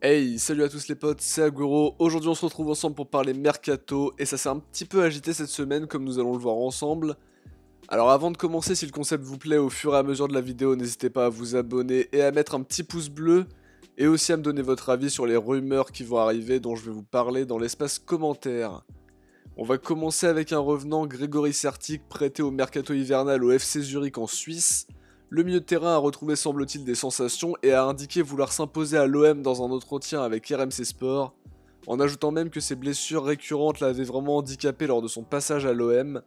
Hey, salut à tous les potes, c'est Aguro. Aujourd'hui on se retrouve ensemble pour parler Mercato et ça s'est un petit peu agité cette semaine comme nous allons le voir ensemble. Alors avant de commencer, si le concept vous plaît au fur et à mesure de la vidéo, n'hésitez pas à vous abonner et à mettre un petit pouce bleu et aussi à me donner votre avis sur les rumeurs qui vont arriver dont je vais vous parler dans l'espace commentaire. On va commencer avec un revenant, Grégory Sertic, prêté au Mercato hivernal au FC Zurich en Suisse. Le milieu de terrain a retrouvé semble-t-il des sensations et a indiqué vouloir s'imposer à l'OM dans un entretien avec RMC Sport, en ajoutant même que ses blessures récurrentes l'avaient vraiment handicapé lors de son passage à l'OM.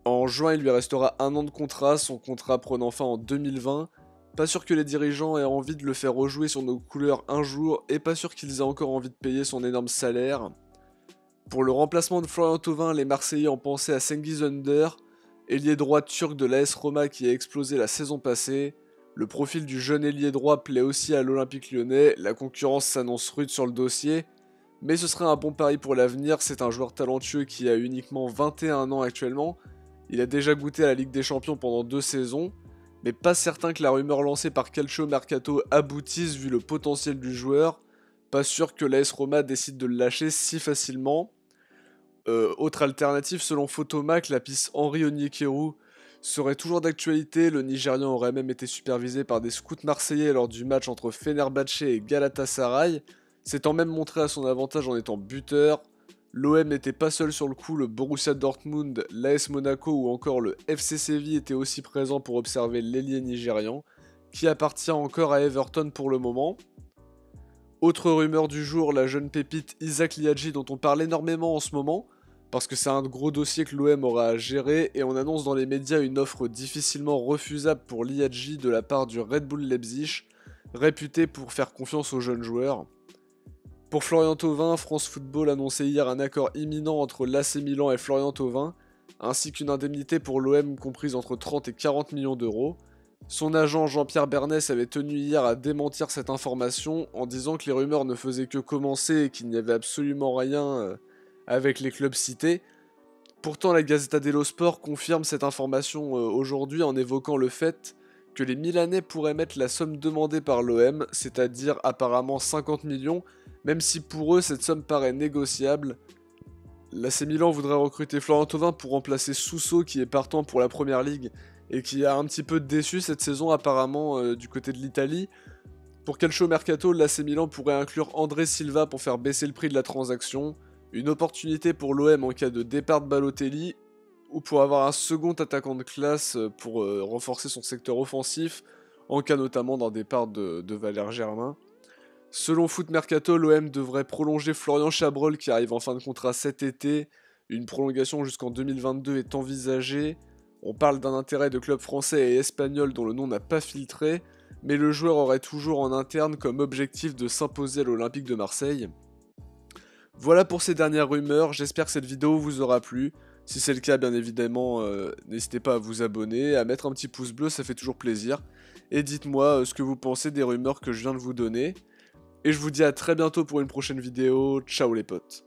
En juin, il lui restera un an de contrat, son contrat prenant fin en 2020. Pas sûr que les dirigeants aient envie de le faire rejouer sur nos couleurs un jour, et pas sûr qu'ils aient encore envie de payer son énorme salaire. Pour le remplacement de Florian Thauvin, les Marseillais ont pensé à Cengiz Ünder, ailier droit turc de l'AS Roma qui a explosé la saison passée. Le profil du jeune ailier droit plaît aussi à l'Olympique Lyonnais, la concurrence s'annonce rude sur le dossier, mais ce serait un bon pari pour l'avenir, c'est un joueur talentueux qui a uniquement 21 ans actuellement. Il a déjà goûté à la Ligue des Champions pendant 2 saisons, mais pas certain que la rumeur lancée par Calcio Mercato aboutisse vu le potentiel du joueur. Pas sûr que l'AS Roma décide de le lâcher si facilement. Autre alternative, selon Photomac, la piste Henri Onyekuru serait toujours d'actualité. Le Nigérian aurait même été supervisé par des scouts marseillais lors du match entre Fenerbahçe et Galatasaray, s'étant même montré à son avantage en étant buteur. L'OM n'était pas seul sur le coup, le Borussia Dortmund, l'AS Monaco ou encore le FC Séville étaient aussi présents pour observer l'ailier nigérian, qui appartient encore à Everton pour le moment. Autre rumeur du jour, la jeune pépite Isaac Liadji dont on parle énormément en ce moment, parce que c'est un gros dossier que l'OM aura à gérer, et on annonce dans les médias une offre difficilement refusable pour Liadji de la part du Red Bull Leipzig, réputé pour faire confiance aux jeunes joueurs. Pour Florian Thauvin, France Football annonçait hier un accord imminent entre l'AC Milan et Florian Thauvin, ainsi qu'une indemnité pour l'OM comprise entre 30 et 40 millions d'euros. Son agent Jean-Pierre Bernès avait tenu hier à démentir cette information en disant que les rumeurs ne faisaient que commencer et qu'il n'y avait absolument rien avec les clubs cités. Pourtant, la Gazzetta dello Sport confirme cette information aujourd'hui en évoquant le fait que les Milanais pourraient mettre la somme demandée par l'OM, c'est-à-dire apparemment 50 millions, même si pour eux cette somme paraît négociable. L'AC Milan voudrait recruter Florian Thauvin pour remplacer Suso qui est partant pour la Première Ligue et qui a un petit peu déçu cette saison apparemment du côté de l'Italie. Pour Calcio Mercato, l'AC Milan pourrait inclure André Silva pour faire baisser le prix de la transaction, une opportunité pour l'OM en cas de départ de Balotelli, ou pour avoir un second attaquant de classe pour renforcer son secteur offensif, en cas notamment d'un départ de Valère Germain. Selon Foot Mercato, l'OM devrait prolonger Florian Chabrol qui arrive en fin de contrat cet été. Une prolongation jusqu'en 2022 est envisagée. On parle d'un intérêt de clubs français et espagnols dont le nom n'a pas filtré, mais le joueur aurait toujours en interne comme objectif de s'imposer à l'Olympique de Marseille. Voilà pour ces dernières rumeurs, j'espère que cette vidéo vous aura plu. Si c'est le cas, bien évidemment, n'hésitez pas à vous abonner, à mettre un petit pouce bleu, ça fait toujours plaisir. Et dites-moi ce que vous pensez des rumeurs que je viens de vous donner. Et je vous dis à très bientôt pour une prochaine vidéo. Ciao les potes.